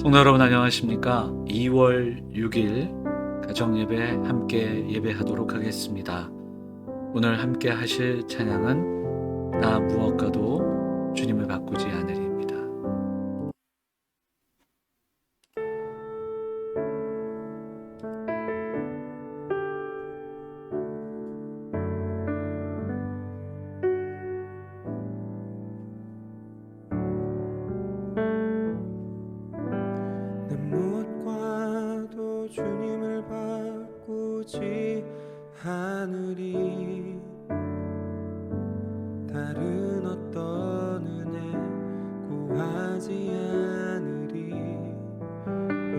성도 여러분 안녕하십니까? 2월 6일 가정예배 함께 예배하도록 하겠습니다. 오늘 함께 하실 찬양은 나 무엇과도 주님을 바꾸지 않으리입니다. 무엇과도 주님을 바꾸지 않으리. 다른 어떤 은혜 구하지 않으리.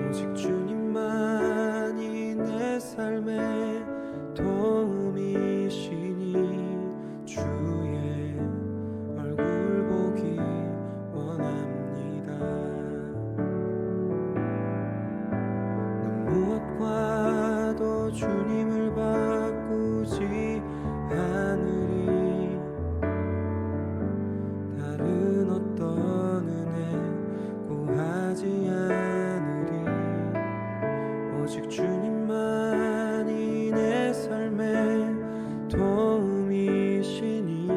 오직 주님만이 내 삶의 도움이시니 주의 얼굴 보기 원합니다. 무엇과도 주님을 바꾸지 않으리. 다른 어떤 은혜 구하지 않으리. 오직 주님만이 내 삶의 도움이시니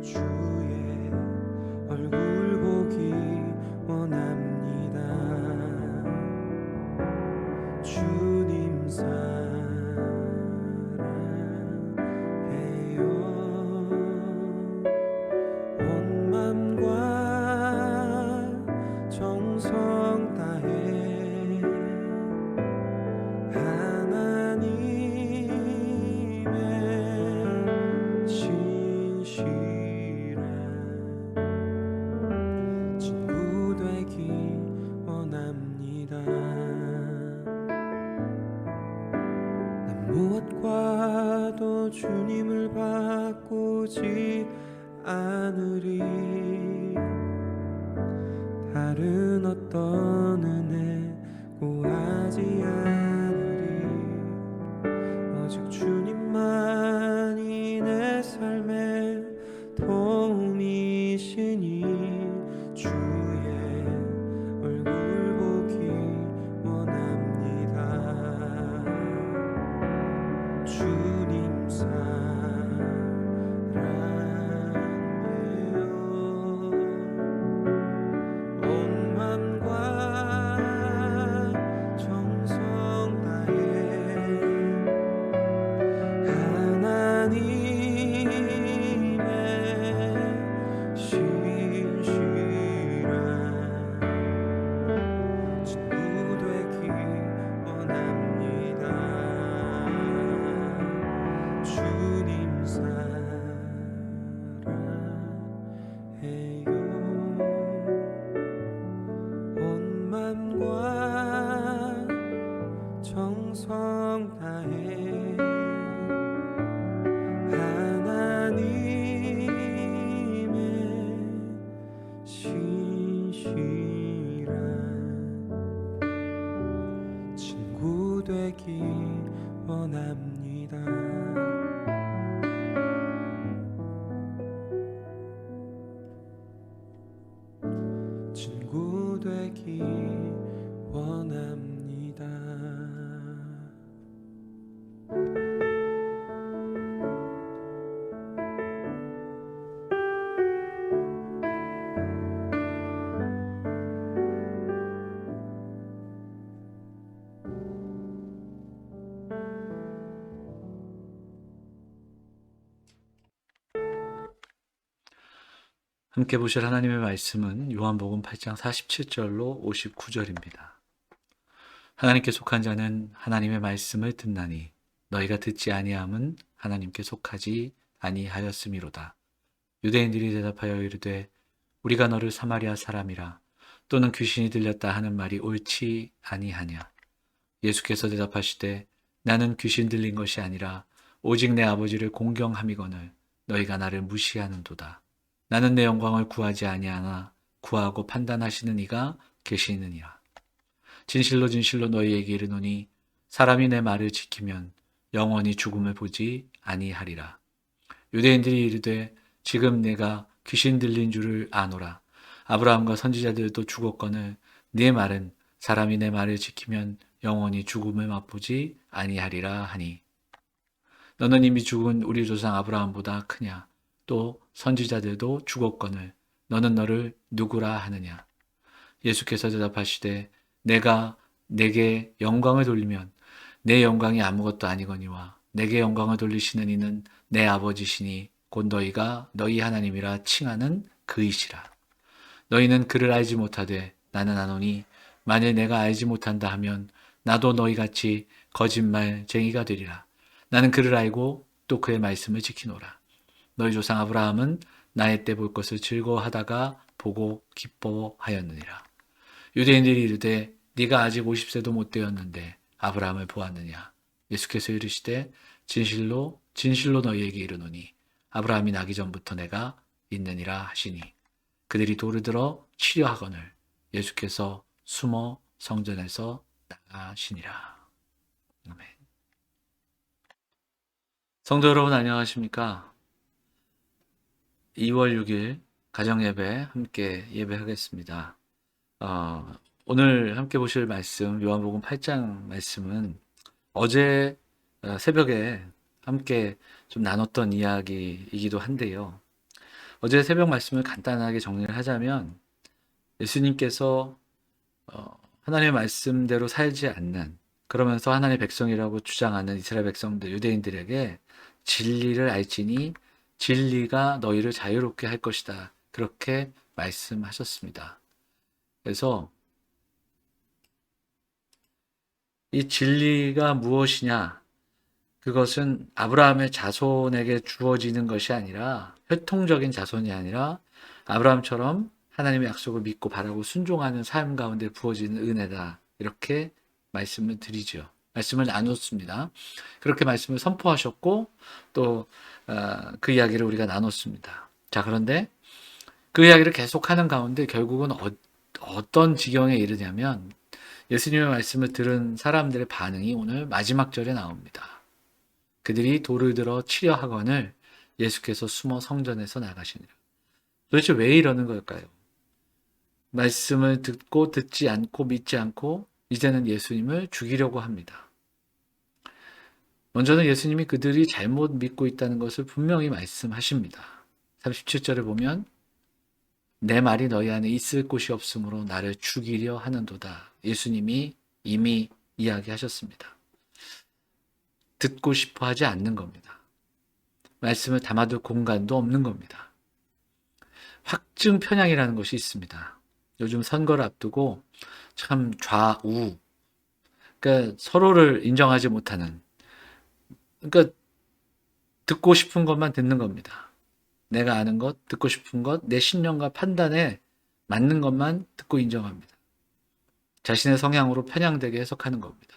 주의 얼굴 보기 원합니다. 주님 사랑해요. 온 맘과 정성 다해 하나님의 진실한 친구 되기 원합니다. 무엇과도 주님을 바꾸지 않으리. 다른 어떤 은혜 구하지 않으리. 오직 주님만이 내 삶의 도움이시니 주의 얼굴 보기 원합니다. 주님 사랑해요. 온 맘과 정성 다해 하나님의 신실한 친구 되기 원합니다. 주님 사랑해요. 온 맘과 정성 다해 하나님의 신실한 친구 되기 원합니다. 친구 되기 원합니다. 함께 보실 하나님의 말씀은 요한복음 8장 47절로 59절입니다. 하나님께 속한 자는 하나님의 말씀을 듣나니 너희가 듣지 아니함은 하나님께 속하지 아니하였음이로다. 유대인들이 대답하여 이르되 우리가 너를 사마리아 사람이라 또는 귀신이 들렸다 하는 말이 옳지 아니하냐. 예수께서 대답하시되 나는 귀신 들린 것이 아니라 오직 내 아버지를 공경함이거늘 너희가 나를 무시하는도다. 나는 내 영광을 구하지 아니하나 구하고 판단하시는 이가 계시느니라. 진실로 진실로 너희에게 이르노니 사람이 내 말을 지키면 영원히 죽음을 보지 아니하리라. 유대인들이 이르되 지금 내가 귀신 들린 줄을 아노라. 아브라함과 선지자들도 죽었거늘 네 말은 사람이 내 말을 지키면 영원히 죽음을 맛보지 아니하리라 하니 너는 이미 죽은 우리 조상 아브라함보다 크냐 또 선지자들도 죽었거늘 너는 너를 누구라 하느냐 예수께서 대답하시되 내가 내게 영광을 돌리면 내 영광이 아무것도 아니거니와 내게 영광을 돌리시는 이는 내 아버지시니 곧 너희가 너희 하나님이라 칭하는 그이시라. 너희는 그를 알지 못하되 나는 아노니 만일 내가 알지 못한다 하면 나도 너희같이 거짓말쟁이가 되리라. 나는 그를 알고 또 그의 말씀을 지키노라. 너희 조상 아브라함은 나의 때 볼 것을 즐거워하다가 보고 기뻐하였느니라. 유대인들이 이르되 네가 아직 50세도 못 되었는데 아브라함을 보았느냐. 예수께서 이르시되 진실로 진실로 너희에게 이르노니 아브라함이 나기 전부터 내가 있느니라 하시니 그들이 돌을 들어 치려 하거늘 예수께서 숨어 성전에서 나가시니라. 아멘. 성도 여러분 안녕하십니까? 2월 6일 가정예배 함께 예배하겠습니다. 오늘 함께 보실 말씀 요한복음 8장 말씀은 어제 새벽에 함께 좀 나눴던 이야기이기도 한데요. 어제 새벽 말씀을 간단하게 정리를 하자면 예수님께서 하나님의 말씀대로 살지 않는 그러면서 하나님의 백성이라고 주장하는 이스라엘 백성들 유대인들에게 진리를 알지니 진리가 너희를 자유롭게 할 것이다. 그렇게 말씀하셨습니다. 그래서 이 진리가 무엇이냐? 그것은 아브라함의 자손에게 주어지는 것이 아니라 혈통적인 자손이 아니라 아브라함처럼 하나님의 약속을 믿고 바라고 순종하는 삶 가운데 부어지는 은혜다. 이렇게 말씀을 드리죠. 말씀을 나눴습니다. 그렇게 말씀을 선포하셨고 또 그 이야기를 우리가 나눴습니다. 자, 그런데 그 이야기를 계속하는 가운데 결국은 어떤 지경에 이르냐면 예수님의 말씀을 들은 사람들의 반응이 오늘 마지막 절에 나옵니다. 그들이 돌을 들어 치려 하거늘 예수께서 숨어 성전에서 나가시니라. 도대체 왜 이러는 걸까요? 말씀을 듣고 듣지 않고 믿지 않고 이제는 예수님을 죽이려고 합니다. 먼저는 예수님이 그들이 잘못 믿고 있다는 것을 분명히 말씀하십니다. 37절에 보면 내 말이 너희 안에 있을 곳이 없으므로 나를 죽이려 하는도다. 예수님이 이미 이야기하셨습니다. 듣고 싶어 하지 않는 겁니다. 말씀을 담아둘 공간도 없는 겁니다. 확증 편향이라는 것이 있습니다. 요즘 선거를 앞두고 참 좌우, 그러니까 서로를 인정하지 못하는, 그러니까 듣고 싶은 것만 듣는 겁니다. 내가 아는 것, 듣고 싶은 것, 내 신념과 판단에 맞는 것만 듣고 인정합니다. 자신의 성향으로 편향되게 해석하는 겁니다.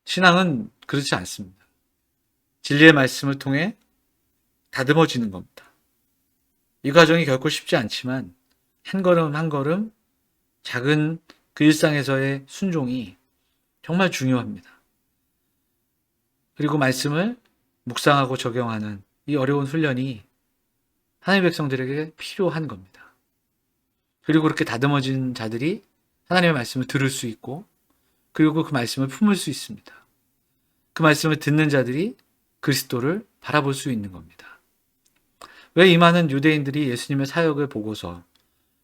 신앙은 그렇지 않습니다. 진리의 말씀을 통해 다듬어지는 겁니다. 이 과정이 결코 쉽지 않지만 한 걸음 한 걸음 작은 그 일상에서의 순종이 정말 중요합니다. 그리고 말씀을 묵상하고 적용하는 이 어려운 훈련이 하나님의 백성들에게 필요한 겁니다. 그리고 그렇게 다듬어진 자들이 하나님의 말씀을 들을 수 있고 그리고 그 말씀을 품을 수 있습니다. 그 말씀을 듣는 자들이 그리스도를 바라볼 수 있는 겁니다. 왜 이 많은 유대인들이 예수님의 사역을 보고서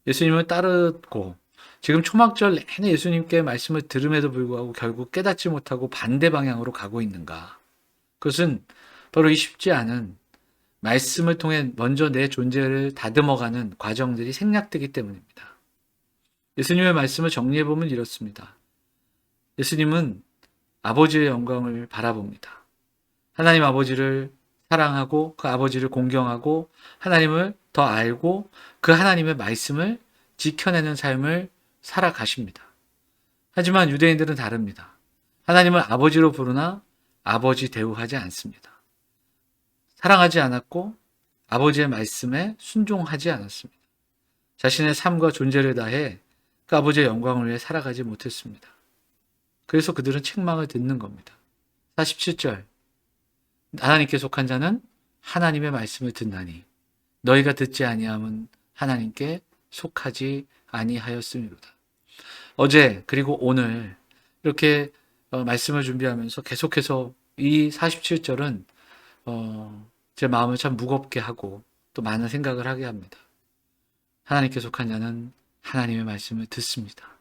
예수님을 따르고 지금 초막절 내내 예수님께 말씀을 들음에도 불구하고 결국 깨닫지 못하고 반대 방향으로 가고 있는가? 그것은 바로 이 쉽지 않은 말씀을 통해 먼저 내 존재를 다듬어가는 과정들이 생략되기 때문입니다. 예수님의 말씀을 정리해보면 이렇습니다. 예수님은 아버지의 영광을 바라봅니다. 하나님 아버지를 사랑하고 그 아버지를 공경하고 하나님을 더 알고 그 하나님의 말씀을 지켜내는 삶을 살아가십니다. 하지만 유대인들은 다릅니다. 하나님을 아버지로 부르나 아버지 대우하지 않습니다. 사랑하지 않았고 아버지의 말씀에 순종하지 않았습니다. 자신의 삶과 존재를 다해 그 아버지의 영광을 위해 살아가지 못했습니다. 그래서 그들은 책망을 듣는 겁니다. 47절 하나님께 속한 자는 하나님의 말씀을 듣나니 너희가 듣지 아니함은 하나님께 속하지 아니하였음이로다. 어제 그리고 오늘 이렇게 말씀을 준비하면서 계속해서 이 47절은 제 마음을 참 무겁게 하고 또 많은 생각을 하게 합니다. 하나님께 속한 자는 하나님의 말씀을 듣습니다.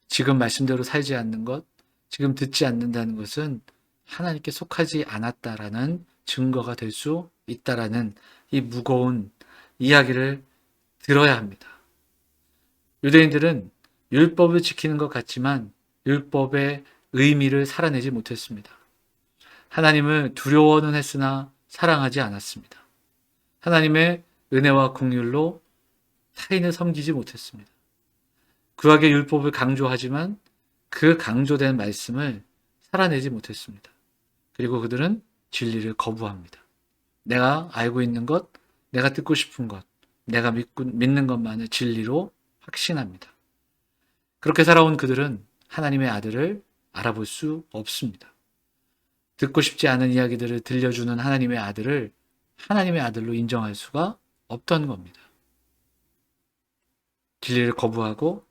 지금 말씀대로 살지 않는 것, 지금 듣지 않는다는 것은 하나님께 속하지 않았다라는 증거가 될 수 있다라는 이 무거운 이야기를 들어야 합니다. 유대인들은 율법을 지키는 것 같지만 율법의 의미를 살아내지 못했습니다. 하나님을 두려워는 했으나 사랑하지 않았습니다. 하나님의 은혜와 긍휼로 타인을 섬기지 못했습니다. 구약의 율법을 강조하지만 그 강조된 말씀을 살아내지 못했습니다. 그리고 그들은 진리를 거부합니다. 내가 알고 있는 것, 내가 듣고 싶은 것, 내가 믿는 것만을 진리로 확신합니다. 그렇게 살아온 그들은 하나님의 아들을 알아볼 수 없습니다. 듣고 싶지 않은 이야기들을 들려주는 하나님의 아들을 하나님의 아들로 인정할 수가 없던 겁니다. 진리를 거부하고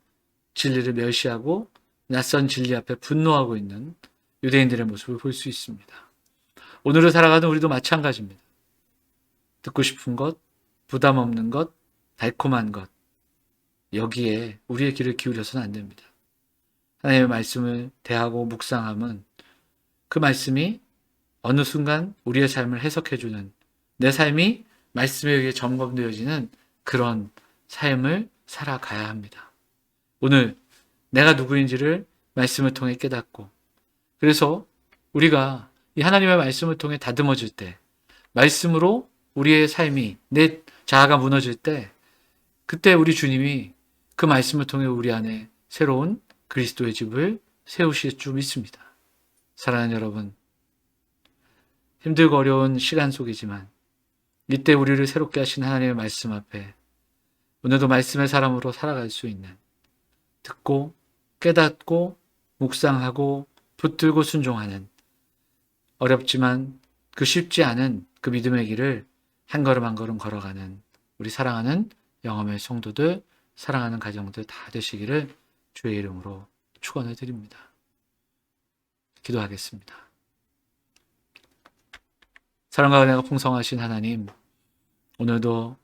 진리를 멸시하고 낯선 진리 앞에 분노하고 있는 유대인들의 모습을 볼 수 있습니다. 오늘을 살아가는 우리도 마찬가지입니다. 듣고 싶은 것, 부담 없는 것, 달콤한 것, 여기에 우리의 귀를 기울여서는 안 됩니다. 하나님의 말씀을 대하고 묵상함은 그 말씀이 어느 순간 우리의 삶을 해석해주는, 내 삶이 말씀에 의해 점검되어지는 그런 삶을 살아가야 합니다. 오늘 내가 누구인지를 말씀을 통해 깨닫고, 그래서 우리가 이 하나님의 말씀을 통해 다듬어질 때, 말씀으로 우리의 삶이, 내 자아가 무너질 때, 그때 우리 주님이 그 말씀을 통해 우리 안에 새로운 그리스도의 집을 세우실 줄 믿습니다. 사랑하는 여러분, 힘들고 어려운 시간 속이지만 이때 우리를 새롭게 하신 하나님의 말씀 앞에 오늘도 말씀의 사람으로 살아갈 수 있는, 듣고 깨닫고 묵상하고 붙들고 순종하는, 어렵지만 그 쉽지 않은 그 믿음의 길을 한 걸음 한 걸음 걸어가는 우리 사랑하는 영험의 성도들, 사랑하는 가정들 다 되시기를 주의 이름으로 축원을 드립니다. 기도하겠습니다. 사랑과 은혜가 풍성하신 하나님, 오늘도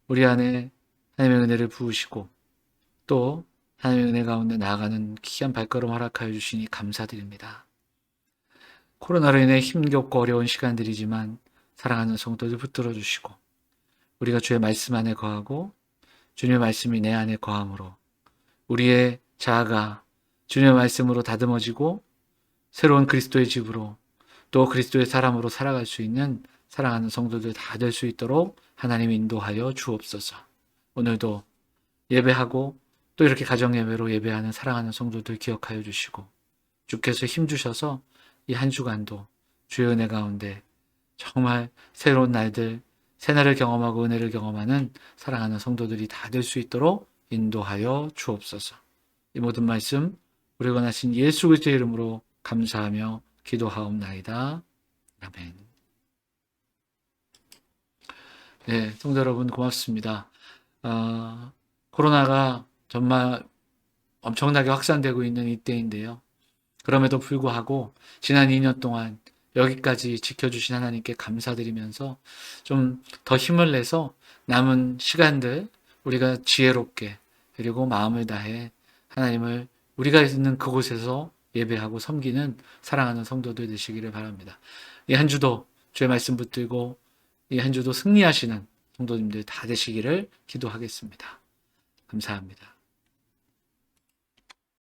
우리 안에 하나님의 은혜를 부으시고 또 하나님의 은혜 가운데 나아가는 귀한 발걸음 허락하여 주시니 감사드립니다. 코로나로 인해 힘겹고 어려운 시간들이지만 사랑하는 성도들 붙들어 주시고 우리가 주의 말씀 안에 거하고 주님의 말씀이 내 안에 거함으로 우리의 자아가 주님의 말씀으로 다듬어지고 새로운 그리스도의 집으로 또 그리스도의 사람으로 살아갈 수 있는 사랑하는 성도들 다 될 수 있도록 하나님 인도하여 주옵소서. 오늘도 예배하고 또 이렇게 가정예배로 예배하는 사랑하는 성도들 기억하여 주시고 주께서 힘주셔서 이 한 주간도 주의 은혜 가운데 정말 새로운 날들, 새날을 경험하고 은혜를 경험하는 사랑하는 성도들이 다 될 수 있도록 인도하여 주옵소서. 이 모든 말씀 우리 원하신 예수 그리스도의 이름으로 감사하며 기도하옵나이다. 아멘. 네, 성도 여러분 고맙습니다. 코로나가 정말 엄청나게 확산되고 있는 이때인데요. 그럼에도 불구하고 지난 2년 동안 여기까지 지켜주신 하나님께 감사드리면서 좀 더 힘을 내서 남은 시간들 우리가 지혜롭게 그리고 마음을 다해 하나님을 우리가 있는 그곳에서 예배하고 섬기는 사랑하는 성도들 되시기를 바랍니다. 이 한 주도 주의 말씀 붙들고 이 한 주도 승리하시는 성도님들 다 되시기를 기도하겠습니다. 감사합니다.